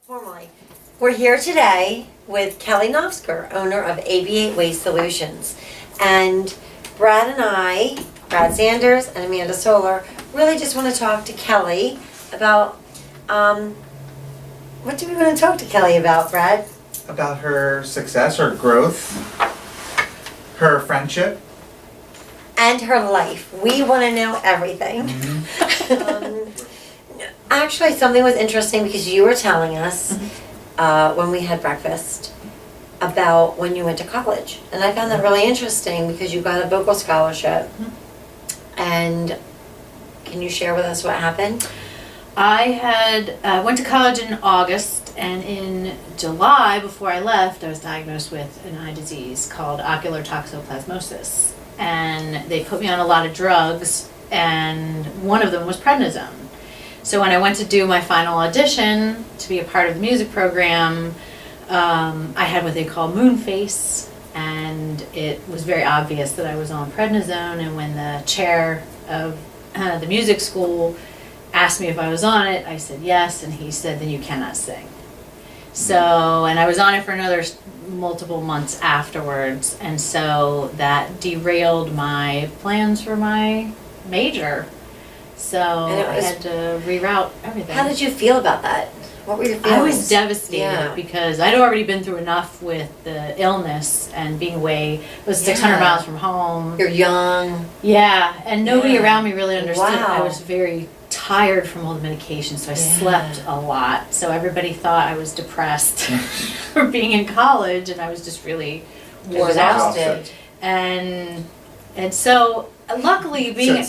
Formally. We're here today with Kelley Noftsger, owner of AB8 Waste Solutions. And Brad Sanders and Amanda Solar, really just want to talk to Kelley about, what do we want to talk to Kelley about, Brad? About her success, her growth, her friendship. And her life. We want to know everything. Actually, something was interesting because you were telling us when we had breakfast about when you went to college. And I found that really interesting because you got a vocal scholarship. And can you share with us what happened? I went to college in August, and in July, before I left, I was diagnosed with an eye disease called ocular toxoplasmosis. And they put me on a lot of drugs, and one of them was prednisone. So when I went to do my final audition to be a part of the music program, I had what they call moon face, and it was very obvious that I was on prednisone. And when the chair of the music school asked me if I was on it, I said yes, and he said, then you cannot sing. So, and I was on it for another multiple months afterwards, and so that derailed my plans for my major. So I had to reroute everything. How did you feel about that? What were your feelings? I was devastated because I'd already been through enough with the illness and being away. It was 600 miles from home. You're young. Yeah, and nobody around me really understood. Wow. I was very tired from all the medication, so I slept a lot. So everybody thought I was depressed for being in college, and I was just really worn out. And so luckily being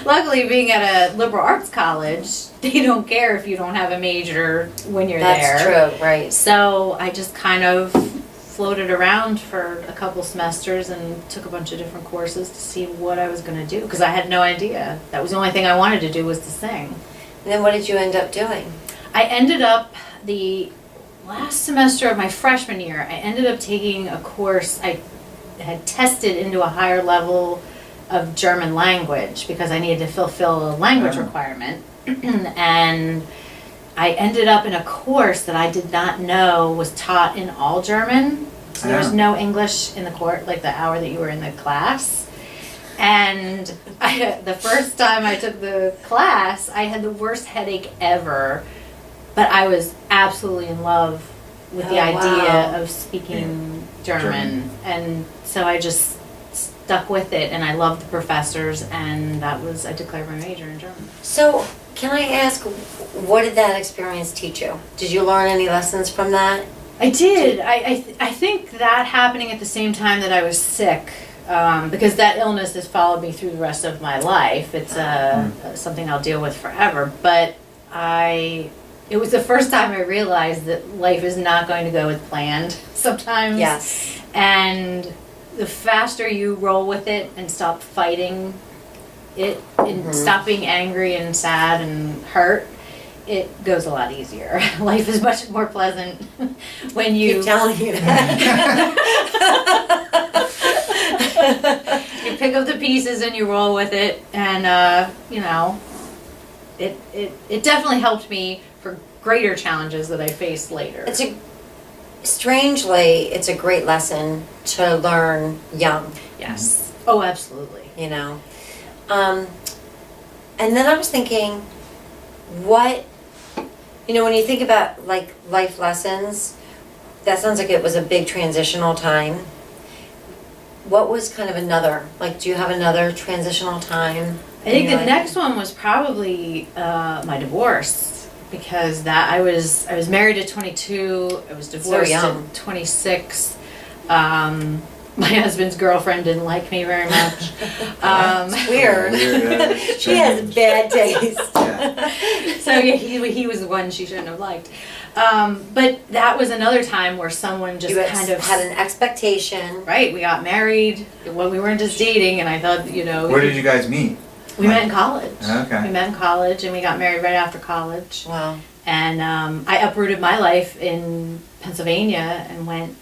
luckily being at a liberal arts college, they don't care if you don't have a major when you're there. That's true, right. So I just kind of floated around for a couple semesters and took a bunch of different courses to see what I was going to do, because I had no idea. That was the only thing I wanted to do, was to sing. And then what did you end up doing? I ended up, the last semester of my freshman year, I ended up taking a course. I had tested into a higher level of German language because I needed to fulfill a language requirement. And I ended up in a course that I did not know was taught in all German. So there was no English in the course, like the hour that you were in the class. And the first time I took the class, I had the worst headache ever. But I was absolutely in love with the idea of speaking German. And so I just stuck with it, and I loved the professors, and that was, I declared my major in German. So, can I ask, what did that experience teach you? Did you learn any lessons from that? I did. I think that happening at the same time that I was sick, because that illness has followed me through the rest of my life. It's something I'll deal with forever. But it was the first time I realized that life is not going to go as planned sometimes. Yes. And the faster you roll with it and stop fighting it and stop being angry and sad and hurt, it goes a lot easier. Life is much more pleasant when you keep telling you that. you pick up the pieces and you roll with it, and it definitely helped me for greater challenges that I faced later. Strangely, it's a great lesson to learn young. Yes. Oh, absolutely. You know. And then I was thinking, when you think about like life lessons, that sounds like it was a big transitional time. What was kind of another, do you have another transitional time? I think the next one was probably my divorce. Because I was married at 22, I was divorced at 26. My husband's girlfriend didn't like me very much. It's weird. She has bad taste. So yeah, he was the one she shouldn't have liked. But that was another time where someone just kind of had an expectation. Right, we got married. Well, we weren't just dating, and I thought, Where did you guys meet? We met in college. Okay. We met in college, and we got married right after college. Wow. And I uprooted my life in Pennsylvania and went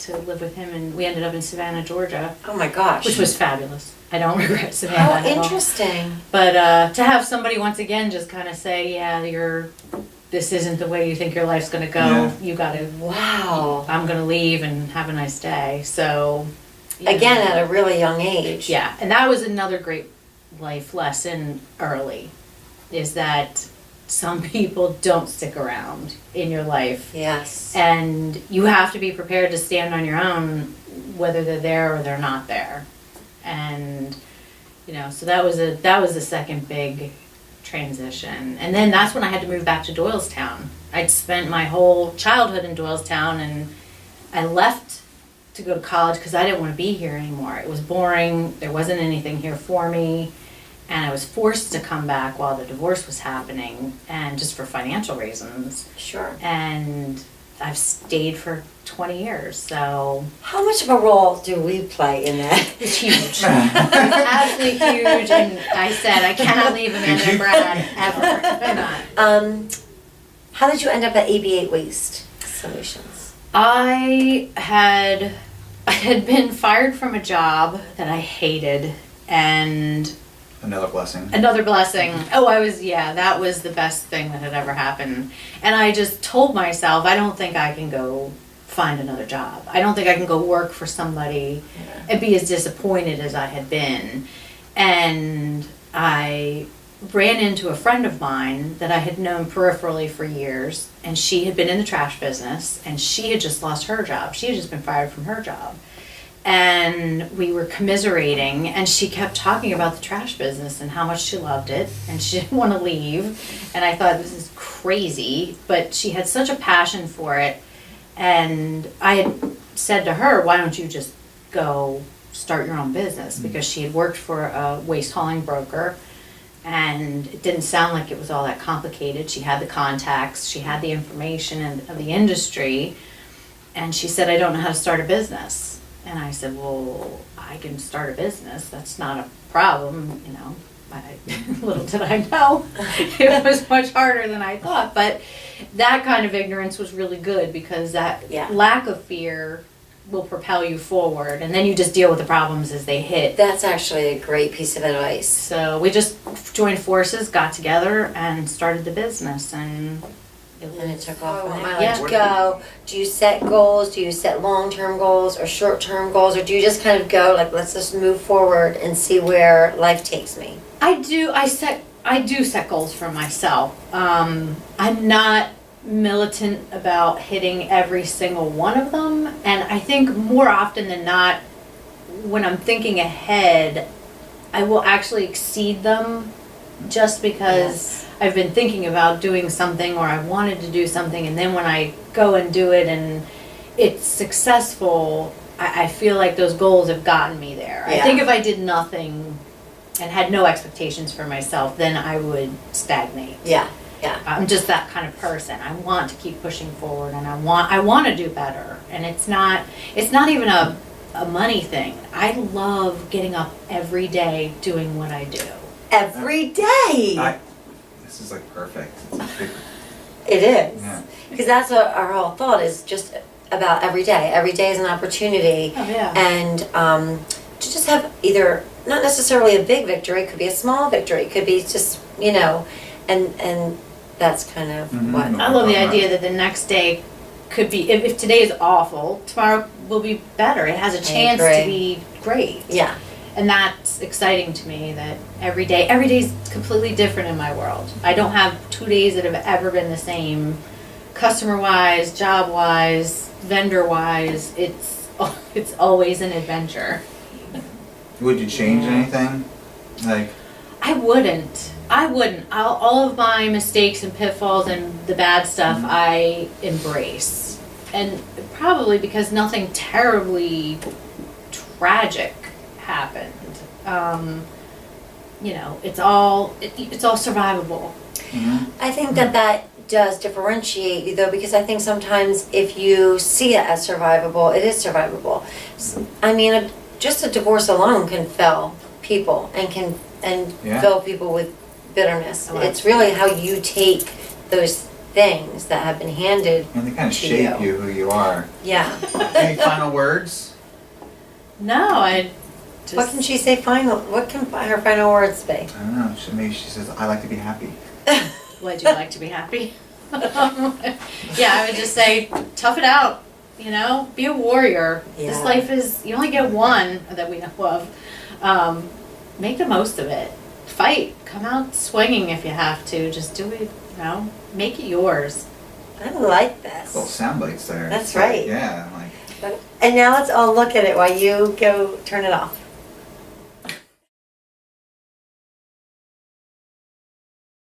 to live with him, and we ended up in Savannah, Georgia. Oh my gosh. Which was fabulous. I don't regret Savannah at all. Interesting. But to have somebody once again just kind of say, yeah, this isn't the way you think your life's gonna go. Yeah. You gotta, Wow. I'm gonna leave and have a nice day. So, you Again, know. at a really young age. Yeah, and that was another great life lesson early, is that some people don't stick around in your life. Yes. And you have to be prepared to stand on your own, whether they're there or they're not there. And, you know, so that was the second big transition. And then that's when I had to move back to Doylestown. I'd spent my whole childhood in Doylestown, and I left to go to college because I didn't want to be here anymore. It was boring. There wasn't anything here for me. And I was forced to come back while the divorce was happening, and just for financial reasons. Sure. And I've stayed for 20 years, so How much of a role do we play in that? it's huge. It's absolutely huge, and I said I cannot leave Amanda and Brad ever. I'm not. How did you end up at AB8 Waste Solutions? I had been fired from a job that I hated, and Another blessing. another blessing. That was the best thing that had ever happened. And I just told myself, I don't think I can go find another job. I don't think I can go work for somebody and be as disappointed as I had been. And I ran into a friend of mine that I had known peripherally for years, and she had been in the trash business, and she had just lost her job. She had just been fired from her job. And we were commiserating, and she kept talking about the trash business and how much she loved it, and she didn't want to leave. And I thought, this is crazy, but she had such a passion for it. And I had said to her, why don't you just go start your own business? Because she had worked for a waste hauling broker, and it didn't sound like it was all that complicated. She had the contacts, she had the information of the industry, and she said, I don't know how to start a business. And I said, well, I can start a business. That's not a problem, you know. Little did I know, it was much harder than I thought. But that kind of ignorance was really good, because that lack of fear will propel you forward. And then you just deal with the problems as they hit. That's actually a great piece of advice. So we just joined forces, got together, and started the business. And it took off. Oh, I want my yeah. life to go. Do you set goals? Do you set long-term goals or short-term goals? Or do you just kind of go like, let's just move forward and see where life takes me? I do set goals for myself. I'm not militant about hitting every single one of them. And I think more often than not, when I'm thinking ahead, I will actually exceed them, just because I've been thinking about doing something, or I wanted to do something, and then when I go and do it and it's successful, I feel like those goals have gotten me there. I think if I did nothing and had no expectations for myself, then I would stagnate. Yeah. I'm just that kind of person. I want to keep pushing forward, and I want to do better. And it's not even a money thing. I love getting up every day doing what I do. Every day. This is like perfect. It's a big, It is. yeah. Because that's what our whole thought is, just about every day. Every day is an opportunity. Oh, yeah. And to just have either, not necessarily a big victory, it could be a small victory, it could be just, you know, and that's kind of what. I love the idea that the next day could be, if today is awful, tomorrow will be better. It has a chance to be great. Yeah. And that's exciting to me, that every day's completely different in my world. I don't have 2 days that have ever been the same, customer-wise, job-wise, vendor-wise. It's always an adventure. Would you change anything? Like, I wouldn't. All of my mistakes and pitfalls and the bad stuff I embrace. And probably because nothing terribly tragic happened. You know, it's all survivable. I think that does differentiate you, though, because I think sometimes if you see it as survivable, it is survivable. I mean, just a divorce alone can fell people and fill people with bitterness. Oh, It's really how you take those things that have been handed. and they kind of To shape you. you who you are. Yeah. Any final words? No, I just... What can she say final? What can her final words be? I don't know. Maybe she says, I like to be happy. Would you like to be happy? Yeah, I would just say, tough it out, be a warrior. This Yeah. life you only get one that we know of. Make the most of it. Fight, come out swinging if you have to, just do it, make it yours. I like this. Little sound bites there. That's It's like, right. yeah, like. And now let's all look at it while you go turn it off.